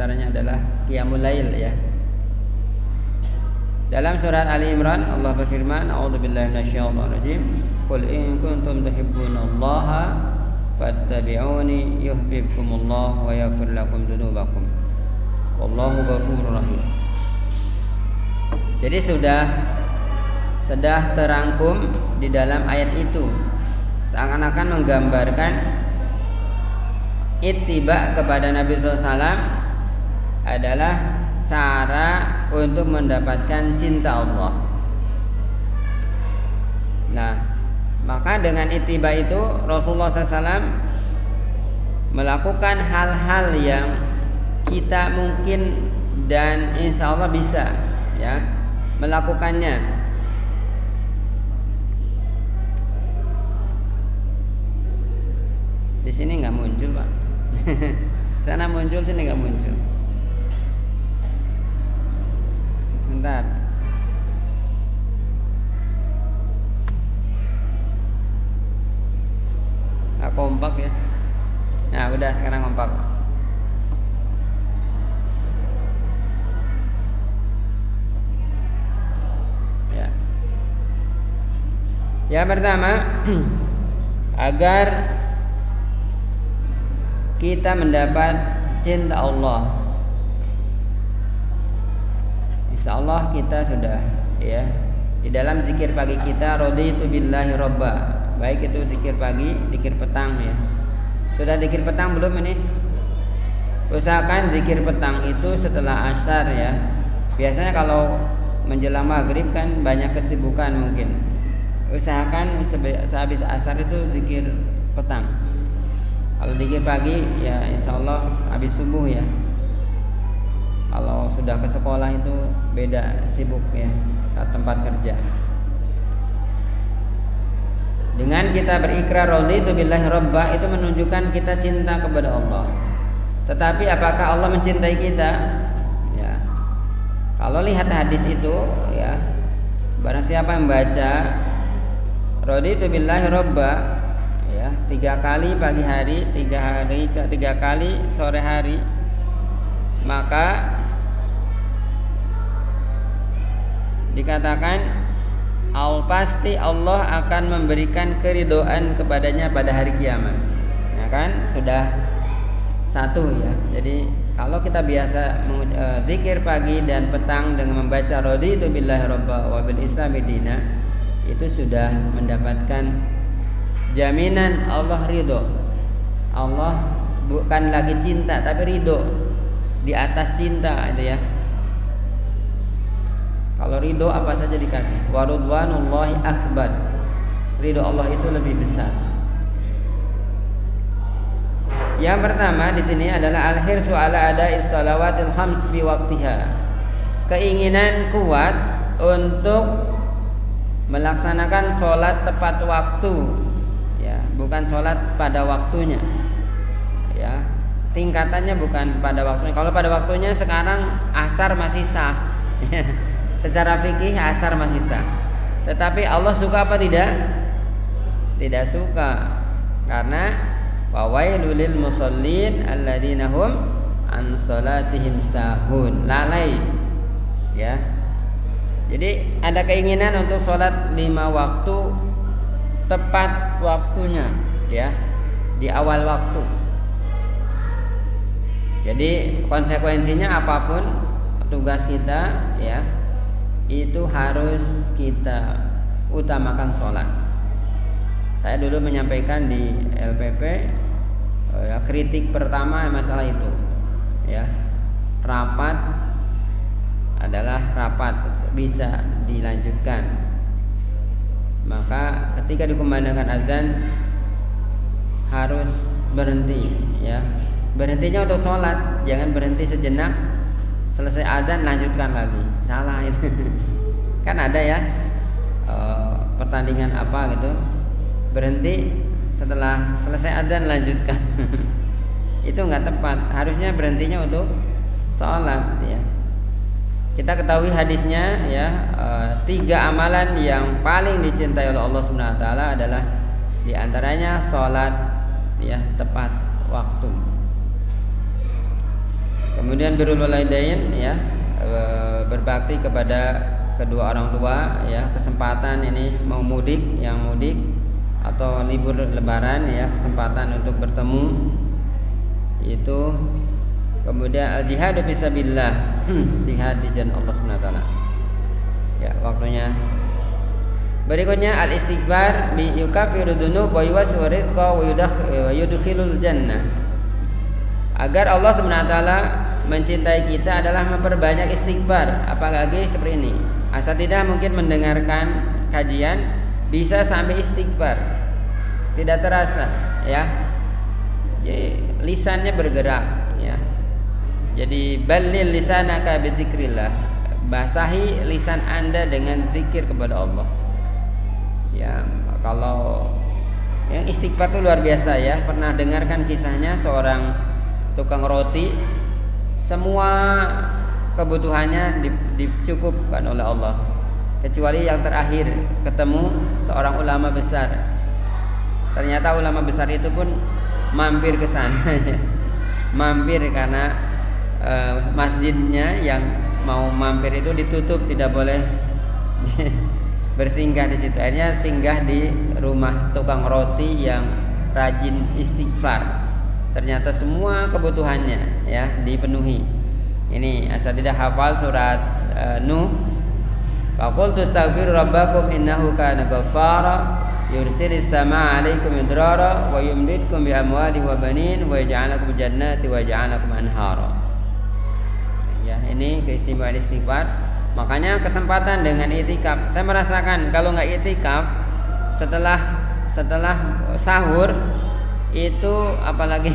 antaranya adalah qiyamul lail ya. Dalam surat Ali Imran Allah berfirman, "A'udzubillahi minasyaitonir rajim. Qul in kuntum tuhibbunallaha fattabi'uni yuhibbukumullah wa yaghfir lakum dzunubakum. Wallahu ghafurur rahim." Jadi sudah terangkum di dalam ayat itu, seakan-akan menggambarkan ittiba kepada Nabi SAW adalah cara untuk mendapatkan cinta Allah. Nah, maka dengan ittiba itu Rasulullah SAW melakukan hal-hal yang kita mungkin dan insya Allah bisa ya melakukannya. Di sini nggak muncul Pak. Sana muncul, sini nggak muncul. Bentar. Nggak kompak ya. Nah udah sekarang kompak. Ya. Yang pertama agar kita mendapat cinta Allah. Insya Allah kita sudah ya di dalam zikir pagi kita raditu billahi robba, baik itu zikir pagi, zikir petang ya. Sudah zikir petang belum ini? Usahakan zikir petang itu setelah asar ya. Biasanya kalau menjelang maghrib kan banyak kesibukan mungkin. Usahakan sehabis asar itu zikir petang. Kalau zikir pagi ya insya Allah habis subuh ya. Kalau sudah ke sekolah itu beda, sibuk ya tempat kerja. Dengan kita berikrar raditu billahi robba itu menunjukkan kita cinta kepada Allah. Tetapi apakah Allah mencintai kita? Ya. Kalau lihat hadis itu ya, barang siapa yang baca raditu billahi robba ya 3 kali pagi hari, 3 kali sore hari, maka dikatakan pasti Allah akan memberikan keridhaan kepadanya pada hari kiamat. Ya kan sudah satu ya. Jadi kalau kita biasa zikir pagi dan petang dengan membaca raditu billahi robba wa bil islami dina, itu sudah mendapatkan jaminan Allah ridho. Allah bukan lagi cinta tapi ridho, di atas cinta itu ya. Kalau ridho apa saja dikasih. Waridwanullahi akbar. Ridho Allah itu lebih besar. Yang pertama di sini adalah al-hirsu ala ada'is salawatil khams bi waqtiha. Keinginan kuat untuk melaksanakan sholat tepat waktu. Ya, bukan sholat pada waktunya. Ya, tingkatannya bukan pada waktunya. Kalau pada waktunya sekarang asar masih sah. Secara fikih asar masih sah. Tetapi Allah suka apa tidak? Tidak suka. Karena fawailul lil musallin alladzina hum an salatihim sahun. Lalai. Ya. Jadi ada keinginan untuk sholat 5 waktu tepat waktunya, ya, di awal waktu. Jadi konsekuensinya apapun tugas kita, ya, itu harus kita utamakan sholat. Saya dulu menyampaikan di LPP kritik pertama masalah itu, ya, rapat adalah rapat bisa dilanjutkan. Maka ketika dikumandangkan azan harus berhenti, ya, berhentinya untuk sholat, jangan berhenti sejenak selesai azan lanjutkan lagi. Salah itu. Kan ada ya pertandingan apa gitu, berhenti setelah selesai azan lanjutkan. Itu nggak tepat. Harusnya berhentinya untuk sholat, ya. Kita ketahui hadisnya, ya, 3 amalan yang paling dicintai oleh Allah Subhanahu Wa Taala adalah diantaranya sholat, ya, tepat waktu. Kemudian birrul walidain ya, berbakti kepada kedua orang tua ya, kesempatan ini mau mudik, yang mudik atau libur lebaran ya, kesempatan untuk bertemu itu. Kemudian al jihadu fisabilillah, jihad di jalan Allah Subhanahu wa taala. Ya, waktunya. Berikutnya al istighfar bi yukaffiru dzunub wa yuwasi'u rizqa wa yudkhilul jannah. Agar Allah Subhanahu wa taala mencintai kita adalah memperbanyak istighfar, apalagi seperti ini. Asal tidak mungkin mendengarkan kajian bisa sampai istighfar. Tidak terasa ya. Jadi lisannya bergerak ya. Jadi balil lisanaka bi dzikrillah. Basahi lisan Anda dengan zikir kepada Allah. Ya, kalau yang istighfar itu luar biasa ya. Pernah dengarkan kisahnya seorang tukang roti, semua kebutuhannya dicukupkan oleh Allah, kecuali yang terakhir ketemu seorang ulama besar. Ternyata ulama besar itu pun mampir ke sana, mampir karena masjidnya yang mau mampir itu ditutup, tidak boleh bersinggah di situ. Akhirnya singgah di rumah tukang roti yang rajin istighfar. Ternyata semua kebutuhannya ya dipenuhi. Ini asal tidak hafal surat Nuh. Faqultu astaghfiru rabbakum innahu kana ghaffara yursilis samaa 'alaikum midrara wa yumdidkum bi amwalin wa banin wa yaj'al lakum jannati wa yaj'al lakum anhara. Ya, ini keistimewaan istighfar. Makanya kesempatan dengan itikaf. Saya merasakan kalau nggak itikaf setelah sahur itu apalagi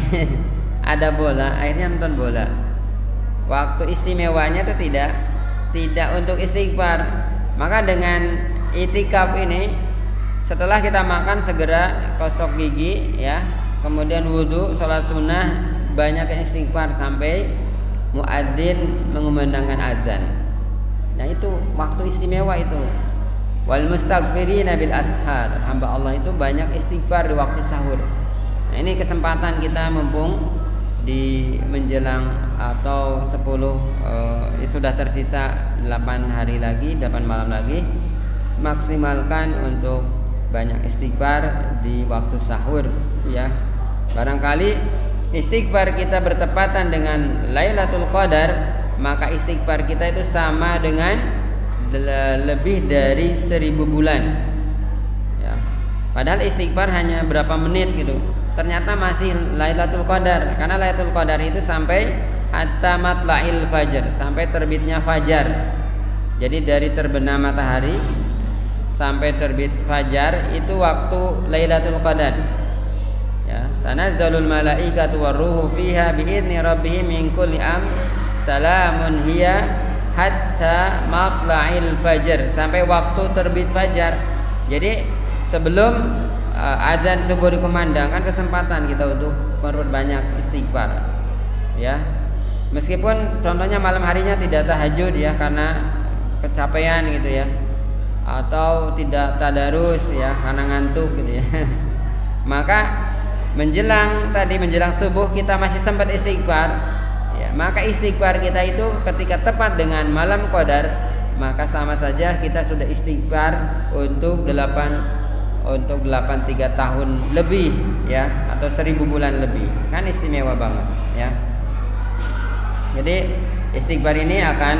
ada bola, akhirnya nonton bola. Waktu istimewanya itu tidak untuk istighfar. Maka dengan itikaf ini setelah kita makan segera gosok gigi ya, kemudian wudu, sholat sunnah, banyak istighfar sampai muadzin mengumandangkan azan. Nah itu waktu istimewa itu. Wal mustaghfirina bil ashar. Hamba Allah itu banyak istighfar di waktu sahur. Nah ini kesempatan kita mumpung di menjelang atau 10 sudah tersisa 8 hari lagi, 8 malam lagi, maksimalkan untuk banyak istighfar di waktu sahur ya. Barangkali istighfar kita bertepatan dengan Lailatul Qadar, maka istighfar kita itu sama dengan lebih dari 1000 bulan ya. Padahal istighfar hanya berapa menit gitu, ternyata masih Lailatul Qadar. Karena Lailatul Qadar itu sampai hatta matla'il fajar, sampai terbitnya fajar. Jadi dari terbenam matahari sampai terbit fajar itu waktu Lailatul Qadar ya. Tanazzalul malaikatu warruhu fiha biidzni rabbihim min kulli salamun hiya hatta matla'il fajar, sampai waktu terbit fajar. Jadi sebelum azan subuh dikumandangkan, kesempatan kita untuk berbanyak istighfar ya. Meskipun contohnya malam harinya tidak tahajud ya karena kecapean gitu ya, atau tidak tadarus ya karena ngantuk gitu ya. Maka menjelang subuh kita masih sempat istighfar ya, maka istighfar kita itu ketika tepat dengan malam qadar, maka sama saja kita sudah istighfar untuk 83 tahun lebih ya, atau 1000 bulan lebih. Kan istimewa banget ya. Jadi istighfar ini akan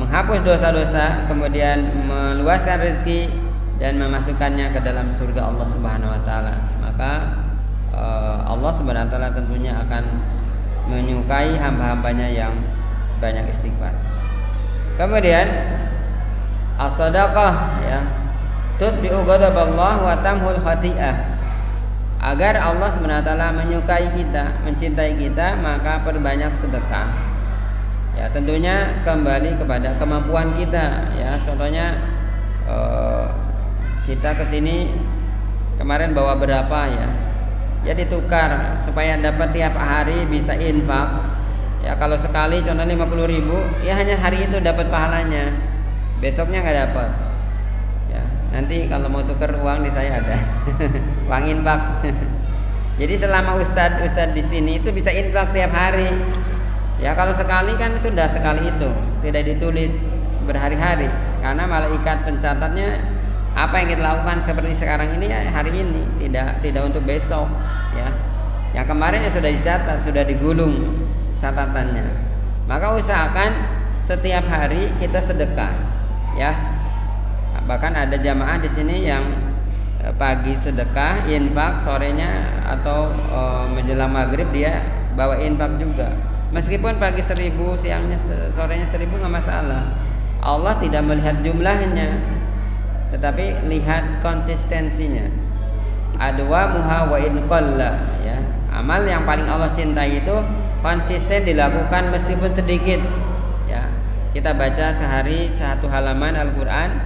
menghapus dosa-dosa, kemudian meluaskan rezeki dan memasukkannya ke dalam surga Allah Subhanahu wa taala. Maka Allah Subhanahu wa taala tentunya akan menyukai hamba-hambanya yang banyak istighfar. Kemudian as-sadaqah ya, tutbi'u ghadaballah wa tamhul khati'ah. Agar Allah Subhanahu wa taala menyukai kita, mencintai kita, maka perbanyak sedekah. Ya, tentunya kembali kepada kemampuan kita ya. Contohnya kita kesini kemarin bawa berapa ya, ya ditukar supaya dapat tiap hari bisa infak ya. Kalau sekali contohnya 50.000 ya, hanya hari itu dapat pahalanya, besoknya nggak dapat ya. Nanti kalau mau tukar uang di saya ada uang infak. Jadi selama ustadz di sini itu bisa infak tiap hari Ya kalau sekali kan sudah sekali itu, tidak ditulis berhari-hari, karena malaikat pencatatnya apa yang kita lakukan seperti sekarang ini ya hari ini, tidak untuk besok ya. Yang kemarin ya sudah dicatat, sudah digulung catatannya. Maka usahakan setiap hari kita sedekah ya. Bahkan ada jamaah di sini yang pagi sedekah, infak, sorenya atau menjelang maghrib dia bawa infak juga. Meskipun pagi 1000, siangnya sorenya 1000 nggak masalah. Allah tidak melihat jumlahnya, tetapi lihat konsistensinya. Adwa muha wa in qalla ya. Amal yang paling Allah cintai itu konsisten dilakukan meskipun sedikit ya. Kita baca sehari 1 halaman Al-Qur'an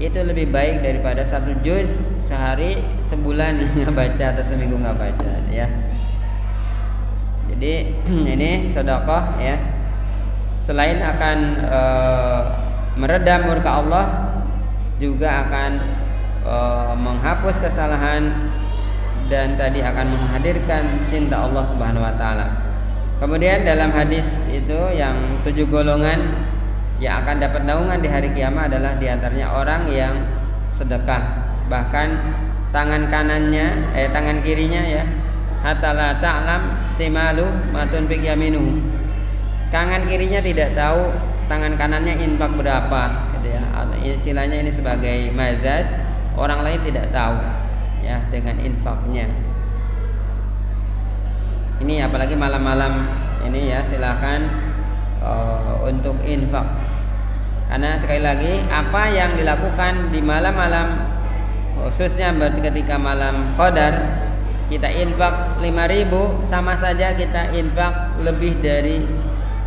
itu lebih baik daripada 1 juz sehari sebulan nggak baca atau seminggu nggak baca ya. Jadi ini sedekah ya, selain akan meredam murka Allah, juga akan menghapus kesalahan dan tadi akan menghadirkan cinta Allah Subhanahu wa taala. Kemudian dalam hadis itu yang 7 golongan yang akan dapat naungan di hari kiamat adalah diantaranya orang yang sedekah, bahkan tangan kirinya ya, hatta la ta'lam simalu matun fi yaminu. Tangan kirinya tidak tahu tangan kanannya infak berapa gitu ya. Istilahnya ini sebagai mazaz, orang lain tidak tahu ya dengan infaknya. Ini apalagi malam-malam ini ya, silakan untuk infak. Karena sekali lagi apa yang dilakukan di malam-malam, khususnya ketika malam Qadar, kita infak 5.000 sama saja kita infak lebih dari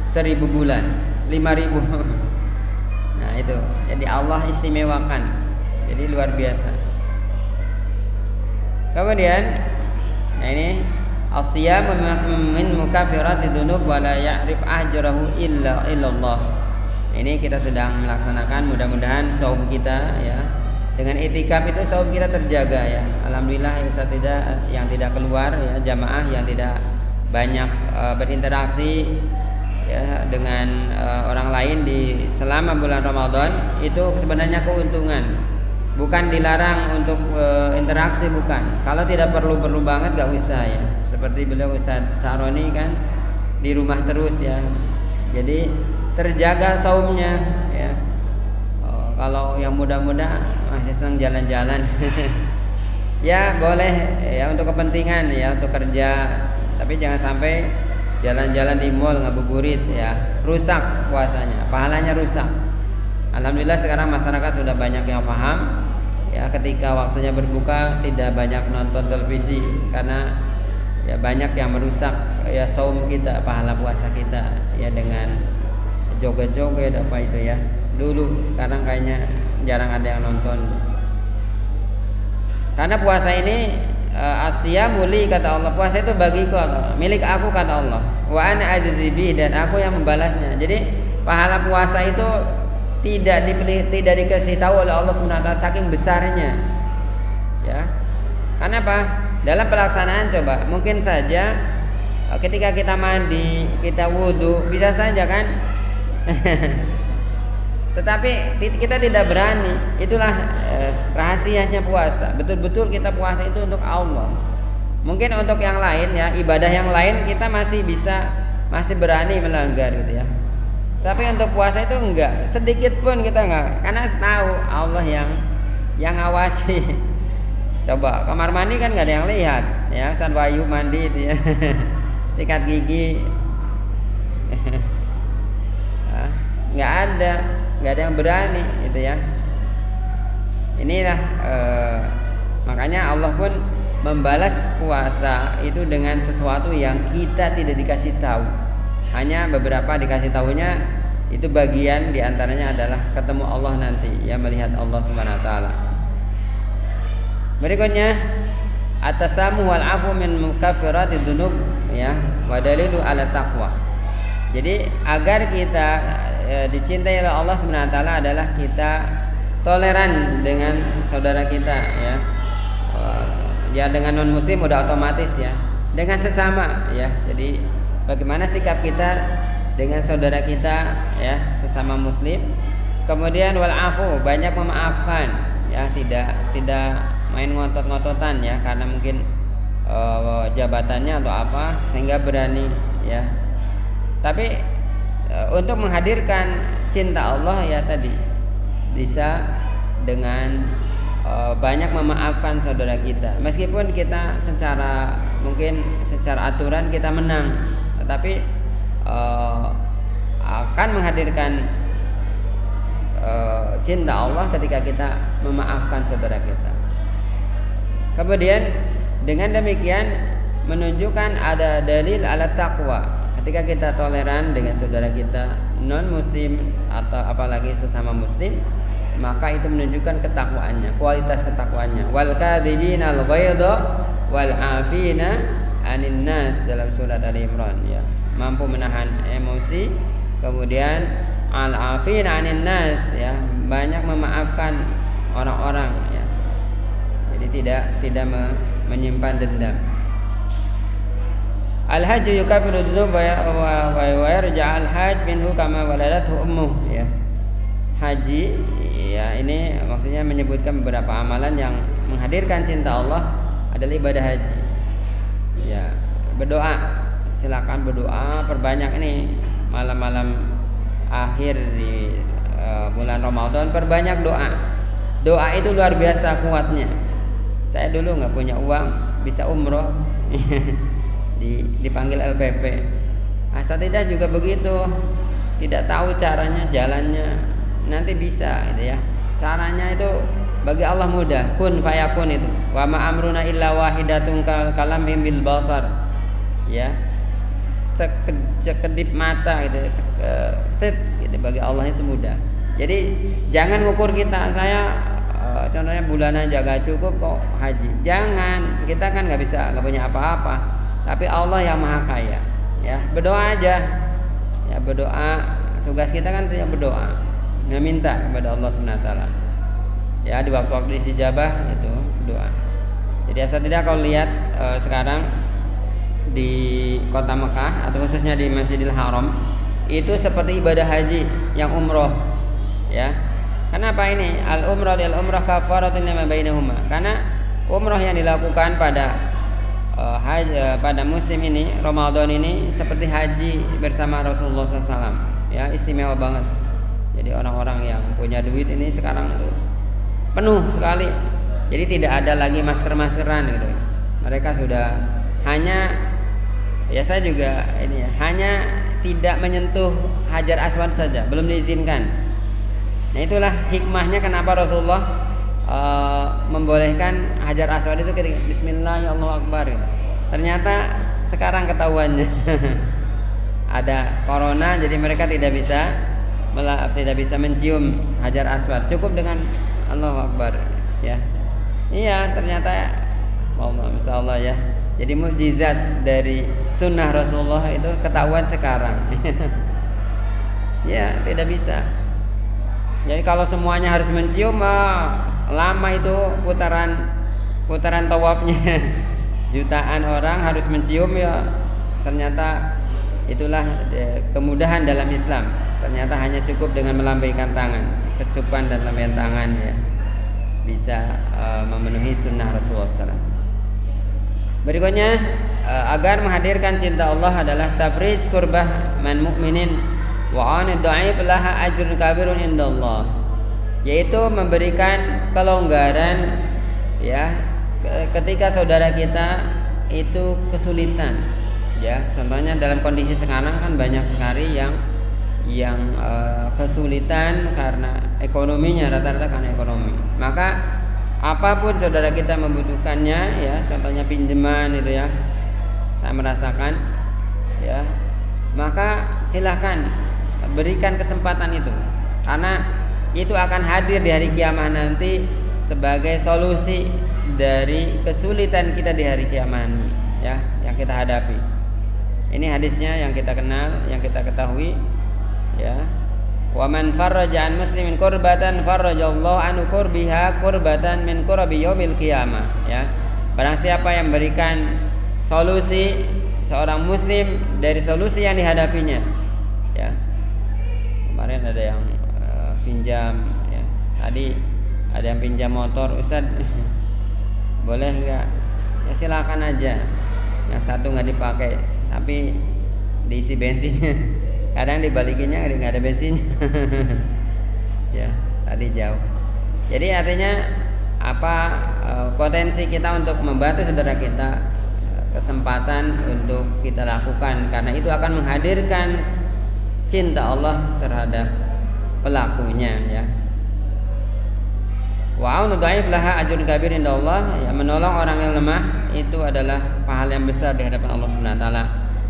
1000 bulan, 5.000. Nah itu, jadi Allah istimewakan, jadi luar biasa. Kemudian, nah ini as-siyam min mukaffiratid dzunub wa la ya'rif ajrahu illa Allah. Ini kita sedang melaksanakan, mudah-mudahan saum kita ya, dengan itikaf itu saum kita terjaga ya. Alhamdulillah yang tidak keluar ya, jamaah yang tidak banyak berinteraksi ya dengan orang lain di selama bulan Ramadan, itu sebenarnya keuntungan. Bukan dilarang untuk interaksi, bukan. Kalau tidak perlu banget gak usah ya. Seperti beliau Ustaz Saroni kan di rumah terus ya. Jadi terjaga saumnya ya. Kalau yang muda-muda masih senang jalan-jalan ya boleh ya, untuk kepentingan ya, untuk kerja, tapi jangan sampai jalan-jalan di mall ngabuburit ya, rusak puasanya, pahalanya rusak. Alhamdulillah sekarang masyarakat sudah banyak yang paham ya, ketika waktunya berbuka tidak banyak nonton televisi, karena ya banyak yang merusak ya saum kita, pahala puasa kita ya, dengan joget-joget apa itu ya. Dulu, sekarang kayaknya jarang ada yang nonton. Karena puasa ini asya muli kata Allah, puasa itu bagiku, milik aku kata Allah. Wa ana azizi, dan aku yang membalasnya. Jadi pahala puasa itu tidak dikasih tahu oleh Allah SWT saking besarnya. Ya. Karena apa? Dalam pelaksanaan coba, mungkin saja ketika kita mandi, kita wudhu, bisa saja kan. Tetapi kita tidak berani. Itulah rahasianya puasa. Betul-betul kita puasa itu untuk Allah. Mungkin untuk yang lain ya, ibadah yang lain kita masih berani melanggar gitu ya. Tapi untuk puasa itu enggak, sedikit pun kita enggak, karena tahu Allah yang ngawasi. Coba kamar mandi kan enggak ada yang lihat ya, Ustaz Bayu mandi itu ya. Sikat gigi. Nggak ada yang berani gitu ya. Inilah makanya Allah pun membalas puasa itu dengan sesuatu yang kita tidak dikasih tahu. Hanya beberapa dikasih tahunya, itu bagian diantaranya adalah ketemu Allah nanti ya, melihat Allah Subhanahu wa taala. Berikutnya atasamu wal afu min mukaffiratid dzunub ya, wa dalilu ala taqwa. Jadi agar kita dicintai oleh Allah Subhanahu wa taala adalah kita toleran dengan saudara kita ya. Ya dengan non muslim udah otomatis ya. Dengan sesama ya. Jadi bagaimana sikap kita dengan saudara kita ya, sesama muslim. Kemudian wal afu, banyak memaafkan ya, tidak main ngotot-ngototan ya, karena mungkin jabatannya atau apa sehingga berani ya. Tapi untuk menghadirkan cinta Allah ya tadi bisa dengan banyak memaafkan saudara kita, meskipun kita mungkin secara aturan kita menang, tetapi akan menghadirkan cinta Allah ketika kita memaafkan saudara kita. Kemudian dengan demikian menunjukkan ada dalil ala taqwa. Ketika kita toleran dengan saudara kita non muslim atau apalagi sesama muslim, maka itu menunjukkan ketakwaannya, kualitas ketakwaannya. Wal kadzibina al ghaidha wal afina 'anin nas, dalam surat Ali Imran ya. Mampu menahan emosi, kemudian al afina 'anin nas ya, banyak memaafkan orang-orang ya. Jadi tidak menyimpan dendam. Al hajj yukaffiru dzunub wa yarja'u al hajj minhu kama waladathu ummuh ya. Haji ya, ini maksudnya menyebutkan beberapa amalan yang menghadirkan cinta Allah adalah ibadah haji. Ya, berdoa, silakan berdoa, perbanyak ini malam-malam akhir di bulan Ramadan, perbanyak doa. Doa itu luar biasa kuatnya. Saya dulu nggak punya uang bisa umroh, dipanggil LPP. Asatidah juga begitu, tidak tahu caranya, jalannya, nanti bisa gitu ya. Caranya itu bagi Allah mudah, kun fayakun itu. Wa ma amruna illa wahidatun kalamhim bil basar. Ya. Sekedip mata gitu, gitu, bagi Allah itu mudah. Jadi jangan ukur kita, saya contohnya bulanan jaga cukup kok haji. Jangan, kita kan nggak punya apa-apa. Tapi Allah yang maha kaya. Ya, berdoa aja. Ya, berdoa. Tugas kita kan tidak berdoa, meminta kepada Allah SWT. Ya, di waktu-waktu istijabah itu doa. Jadi asal tidak kalau lihat sekarang di kota Mekah atau khususnya di Masjidil Haram itu seperti ibadah haji yang umroh. Ya. Kenapa ini? Al-umrah kafaratun lima bainahuma. Karena umroh yang dilakukan pada pada musim ini, Ramadan ini, seperti haji bersama Rasulullah SAW. Ya, istimewa banget. Jadi orang-orang yang punya duit ini sekarang itu penuh sekali. Jadi tidak ada lagi masker-maskeran gitu. Mereka sudah hanya, ya saya juga ini ya, hanya tidak menyentuh Hajar Aswad saja, belum diizinkan. Nah, itulah hikmahnya kenapa Rasulullah membolehkan Hajar Aswad itu ketika Bismillahirrahmanirrahim. Ternyata sekarang ketahuannya ada corona, jadi mereka tidak bisa mencium Hajar Aswad, cukup dengan Allahu Akbar ya. Iya, ternyata Masya Allah ya. Jadi mukjizat dari sunnah Rasulullah itu ketahuan sekarang. Ya, tidak bisa. Jadi kalau semuanya harus mencium, lama itu putaran tawafnya. Jutaan orang harus mencium ya. Ternyata itulah kemudahan dalam Islam. Ternyata hanya cukup dengan melambaikan tangan, kecupan dan lambaian tangan ya, bisa memenuhi sunnah Rasulullah SAW. Berikutnya, agar menghadirkan cinta Allah adalah tabrij kurbah man mu'minin wa anid dhaif laha ajrun kabirun indallah, yaitu memberikan kelonggaran ya ketika saudara kita itu kesulitan ya. Contohnya dalam kondisi sekarang kan banyak sekali yang kesulitan karena ekonominya, rata-rata karena ekonomi. Maka apapun saudara kita membutuhkannya ya, contohnya pinjaman itu ya, saya merasakan ya, maka silahkan berikan kesempatan itu, karena itu akan hadir di hari kiamat nanti sebagai solusi dari kesulitan kita di hari kiamat ya, yang kita hadapi. Ini hadisnya yang kita kenal, yang kita ketahui ya. Wa man farraja an muslimin kurbatan farrajallahu anhu kurbiha kurbatan min kurbi yaumil qiyamah ya. Barang siapa yang memberikan solusi seorang muslim dari solusi yang dihadapinya, ya. Kemarin ada yang pinjam ya. Tadi ada yang pinjam motor, Ustaz boleh nggak? Ya silakan aja. Yang satu nggak dipakai, tapi diisi bensinnya. Kadang dibalikinnya nggak ada bensinnya. Ya, tadi jauh. Jadi artinya apa, potensi kita untuk membantu saudara kita, kesempatan untuk kita lakukan, karena itu akan menghadirkan cinta Allah terhadap pelakunya ya. Wa aunu dhaif laha ajrun kabir indallah, ya, menolong orang yang lemah itu adalah pahala yang besar di hadapan Allah Subhanahu wa taala.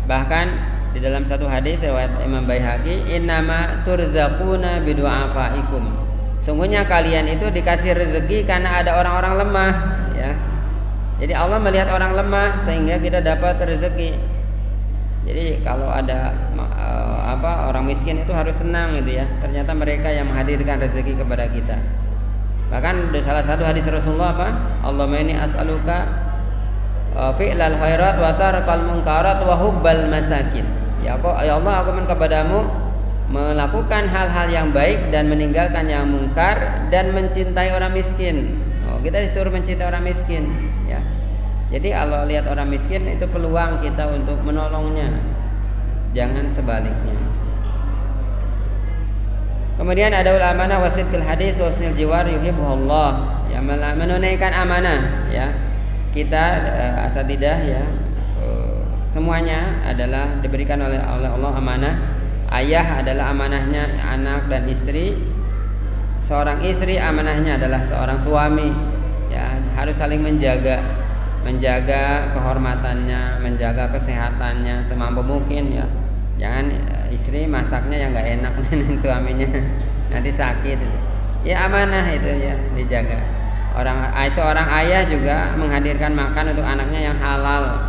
Bahkan di dalam satu hadis riwayat Imam Baihaqi, innama turzaquna bidu'afaikum. Sungguhnya kalian itu dikasih rezeki karena ada orang-orang lemah ya. Jadi Allah melihat orang lemah sehingga kita dapat rezeki. Jadi kalau ada orang miskin itu harus senang gitu ya. Ternyata mereka yang menghadirkan rezeki kepada kita. Bahkan di salah satu hadis Rasulullah apa? Allahumma inni as'aluka fi'lal khairat wa tarkal munkarat wa hubbal masakin. Ya Allah, aku mohon kepadamu melakukan hal-hal yang baik dan meninggalkan yang mungkar dan mencintai orang miskin. Kita disuruh mencintai orang miskin ya. Jadi kalau lihat orang miskin itu peluang kita untuk menolongnya. Jangan sebaliknya. Kemudian ada amanah wasidqil hadis wa husnil jiwar yuhibbuhullah, ya, menunaikan amanah ya. Kita asatidah ya, semuanya adalah diberikan oleh Allah amanah. Ayah adalah amanahnya anak dan istri. Seorang istri amanahnya adalah seorang suami ya, harus saling menjaga kehormatannya, menjaga kesehatannya semampu mungkin ya. Jangan istri masaknya yang nggak enak dengan suaminya, nanti sakit. Ya amanah itu ya, dijaga. Seorang ayah juga menghadirkan makan untuk anaknya yang halal.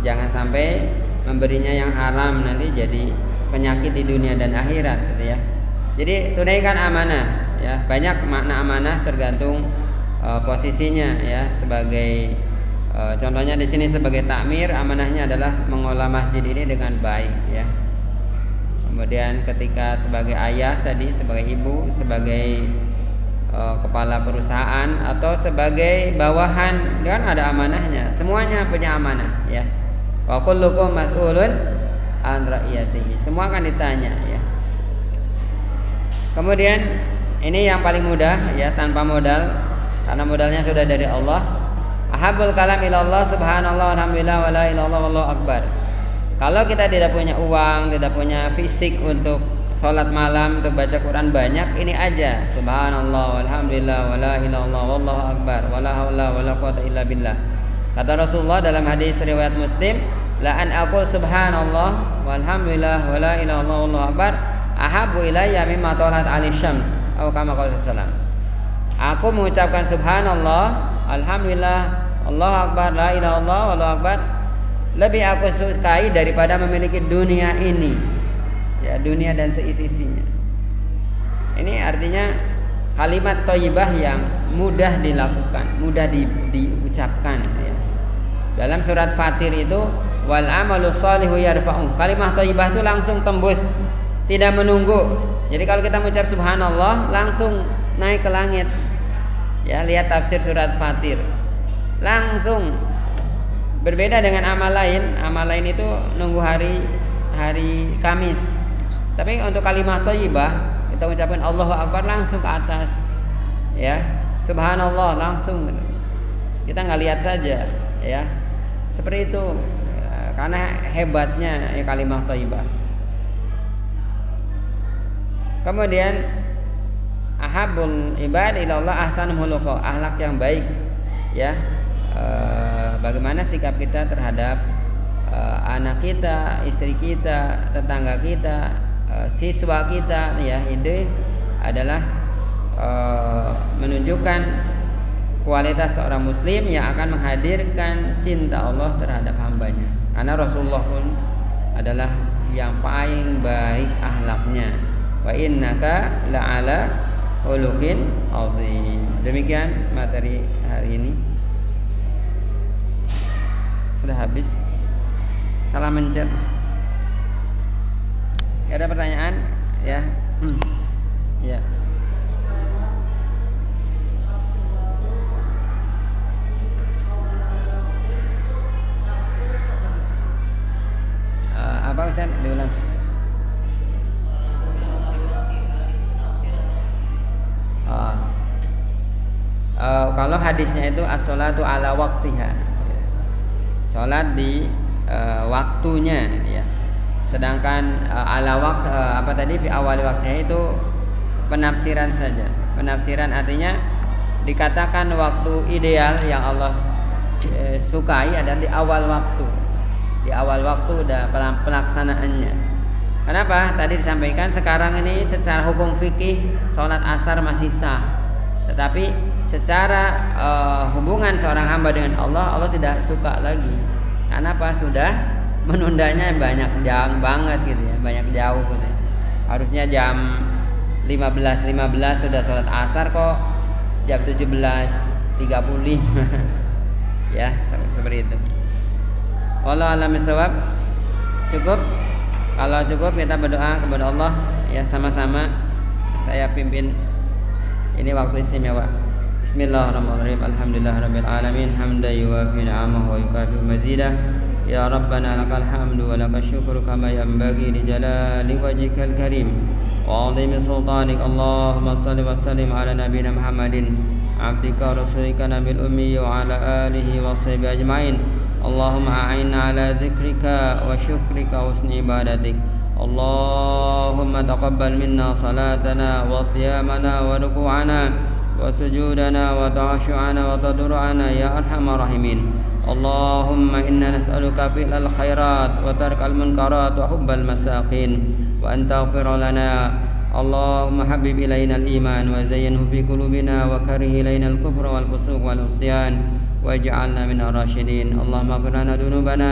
Jangan sampai memberinya yang haram, nanti jadi penyakit di dunia dan akhirat gitu ya. Jadi tunaikan amanah ya. Banyak makna amanah tergantung posisinya ya. Sebagai contohnya di sini sebagai takmir, amanahnya adalah mengolah masjid ini dengan baik ya. Kemudian ketika sebagai ayah tadi, sebagai ibu, sebagai kepala perusahaan atau sebagai bawahan, kan ada amanahnya. Semuanya punya amanah ya. Wa kullukum mas'ulun an ra'iyatihi. Semua akan ditanya ya. Kemudian ini yang paling mudah ya, tanpa modal, karena modalnya sudah dari Allah. Ahabul kalam ilallah subhanallah alhamdulillah wala ilaha illallah wallahu akbar. Kalau kita tidak punya uang, tidak punya fisik untuk sholat malam, untuk baca Quran banyak, ini aja subhanallah walhamdulillah wala ilaha illallah wallahu akbar wala haula wala quwata illa billah. Kata Rasulullah dalam hadis riwayat Muslim, la an aqul subhanallah walhamdulillah wala ilaha illallah wallahu akbar ahabbu ilayya mimma talat ali syams atau kama qala sallallahu. Aku mengucapkan subhanallah alhamdulillah Allahu akbar la ilaha illallah wallahu akbar lebih aku sukai daripada memiliki dunia ini ya, dunia dan seisi-isinya. Ini artinya kalimat thayyibah yang mudah dilakukan, mudah diucapkan ya. Dalam surat Fatir itu wal amalu shalihu yarfa'u, kalimat thayyibah itu langsung tembus, tidak menunggu. Jadi kalau kita mengucap subhanallah langsung naik ke langit. Ya, lihat tafsir surat Fatir. Langsung berbeda dengan amal lain. Amal lain itu nunggu hari Kamis. Tapi untuk kalimat thayyibah kita ucapkan Allahu akbar langsung ke atas. Ya. Subhanallah langsung. Kita nggak lihat saja ya. Seperti itu. Karena hebatnya ya kalimat thayyibah. Kemudian ahabul ibad ilallah ahsanuhum khuluqa, akhlak yang baik ya. Bagaimana sikap kita terhadap anak kita, istri kita, tetangga kita, siswa kita ya, ini adalah menunjukkan kualitas seorang muslim yang akan menghadirkan cinta Allah terhadap hambanya. Karena Rasulullah pun adalah yang paling baik akhlaknya. Wa innaka la'ala khuluqin azim. Demikian materi hari ini. Sudah habis. Salah mencet. Ada pertanyaan? Ya. Ya. Apa Ustaz? Diulang. Kalau hadisnya itu as-sholatu ala waqtiha, sholat di waktunya, ya. Sedangkan ala waqt apa tadi fi awal waktiha itu penafsiran saja. Penafsiran artinya dikatakan waktu ideal yang Allah sukai adalah di awal waktu. Di awal waktu udah pelaksanaannya. Kenapa? Tadi disampaikan sekarang ini secara hukum fikih sholat asar masih sah, tetapi secara hubungan seorang hamba dengan Allah, Allah tidak suka lagi. Kenapa? Sudah menundanya banyak jam banget gitu ya, banyak jauh gitu ya. Harusnya jam 15.15 sudah sholat asar, kok jam 17.35 ya, seperti itu. Wallahu a'lam bishawab. Cukup? Kalau cukup kita berdoa kepada Allah ya sama-sama. Saya pimpin ini waktu istimewa. Bismillahirrahmanirrahim. Alhamdulillahirabbil alamin hamdan yuwafi ni'amahu wa yukafi mazidah. Ya Rabbana lakal hamdu wa lakal syukru kama yanbaghi li jalali wajhikal karim wa 'azimi sultanik. Allahumma shalli wa sallim ala nabiyyina Muhammadin abdika rasulika nabil ummi wa ala alihi wa sahbihi ajmain. Allahumma a'inna ala zikrika wa syukrika wa husni ibadatik. Allahumma taqabbal minna salatana wa siyamana wa ruku'ana wa sujudana wa ta'ashu'ana wa tadur'ana ya arhamar rahimin. Allahumma inna nas'aluka fi'lal khairat wa tarkal munkarat wa hubbal masakin wa an taghfir lana. Allahumma habib ilaina al-iman wa zayyinhu fi qulubina wa karih ilaina al-kufra wal fusuq wal 'isyan waj'alna minal rasyidin. Allahumma ighfir lana dhunubana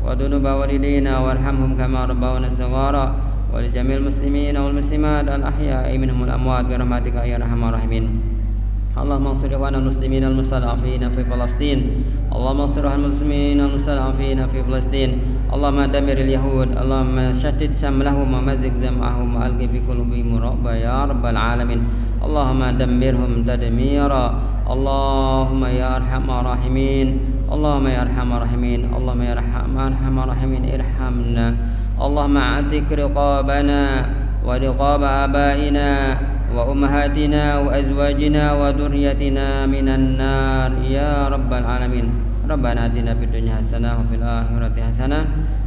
wa dhunuba walidina warhamhum kama rabbawna shighara wa li jamil muslimin wal muslimat al ahya'i minhum al amwat bi rahmatika ya arhamar rahimin. Allahumma ansur ikhwana muslimin al mustad'afin fi Palestin. Allahumma ansur al muslimin al mustad'afin fi Palestin. Allahumma damir al yahud. Allahumma shattid shamlahum wa mazig zam'ahum wa alqi fi qulubihim ra'ba ya rabbal alamin. Allahumma dammirhum tadmira. Allahumma ya arhamar rahimin. Allahumma ya arhamar rahimin. Allahumma ya arhamar rahimin irhamna. Allahumma atik riqabana wa riqaba abaina wa ummahatina wa azwajina wa dhurriyyatina minan nar ya rabbal alamin. Rabbana atina fid dunya hasanah wa fil akhirati hasanah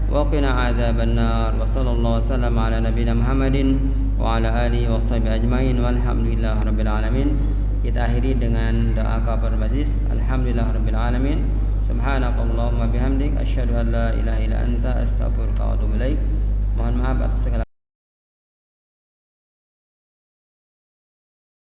wa qina adzaban nar. Wa sallallahu wasallam ala nabiyyina Muhammadin wa ala alihi washabihi ajmain walhamdulillahi rabbil alamin. Kita akhiri dengan doa kabar majlis. Alhamdulillahirabbil alamin. Subhanakallahumma bihamdik asyhadu an la ilaha illa anta astaghfiruka wa atubu ilaik. Mohon maaf atas segala